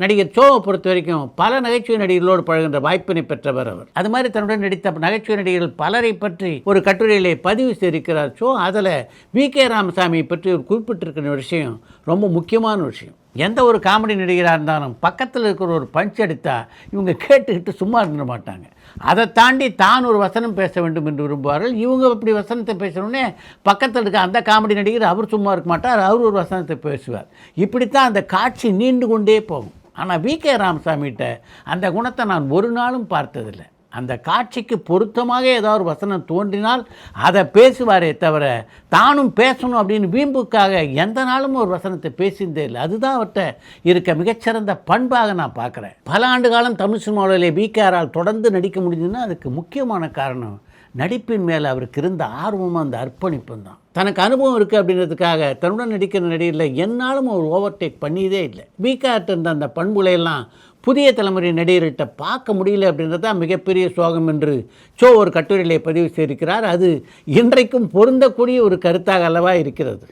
நடிகர் சோவை பொறுத்த வரைக்கும் பல நகைச்சுவை நடிகர்களோடு பழகின்ற வாய்ப்பினை பெற்றவர் அவர். அது மாதிரி தன்னுடன் நடித்த நகைச்சுவை நடிகர்கள் பலரை பற்றி ஒரு கட்டுரையிலே பதிவு செய்திருக்கிறார் சோ. அதில் வி.கே. ராமசாமியை பற்றி ஒரு குறிப்பிட்டிருக்கிற விஷயம் ரொம்ப முக்கியமான விஷயம். எந்த ஒரு காமெடி நடிகராக இருந்தாலும் பக்கத்தில் இருக்கிற ஒரு பஞ்ச் அடித்தா இவங்க கேட்டுக்கிட்டு சும்மா இருந்துட மாட்டாங்க. அதை தாண்டி தான் ஒரு வசனம் பேச வேண்டும் என்று விரும்புவார்கள். இவங்க இப்படி வசனத்தை பேசணுன்னே பக்கத்தில் இருக்க அந்த காமெடி நடிகர் அவர் சும்மா இருக்க மாட்டார், அவர் ஒரு வசனத்தை பேசுவார். இப்படித்தான் அந்த காட்சி நீண்டு கொண்டே போகும். ஆனால் வி.கே. ராமசாமிகிட்ட அந்த குணத்தை நான் ஒரு நாளும் பார்த்ததில்லை. அந்த காட்சிக்கு பொருத்தமாக ஏதாவது ஒரு வசனம் தோன்றினால் அதை பேசுவாரே தவிர தானும் பேசணும் அப்படின்னு வீம்புக்காக எந்த நாளும் ஒரு வசனத்தை பேசியிருந்தே இல்லை. அதுதான் அவர்கிட்ட இருக்க மிகச்சிறந்த பண்பாக நான் பார்க்குறேன். பல ஆண்டு காலம் தமிழ் சினிமாவிலே வி.கே.ஆரால் தொடர்ந்து நடிக்க முடிஞ்சதுன்னா அதுக்கு முக்கியமான காரணம் நடிப்பின் மேலே அவருக்கு இருந்த ஆர்வமும் அந்த அர்ப்பணிப்பும் தான். தனக்கு அனுபவம் இருக்குது அப்படின்றதுக்காக தன்னுடன் நடிக்கிற நடிகரில் என்னாலும் அவர் ஓவர்டேக் பண்ணியதே இல்லை. வி.கே.ஆர்ட்ட இருந்த அந்த பண்புலையெல்லாம் புதிய தலைமுறை நடிகர்கிட்ட பார்க்க முடியல அப்படின்றது தான் மிகப்பெரிய சோகம் என்று சோ ஒரு கட்டுரையிலே பதிவு செய்திருக்கிறார். அது இன்றைக்கும் பொருந்தக்கூடிய ஒரு கருத்தாக அல்லவா இருக்கிறது.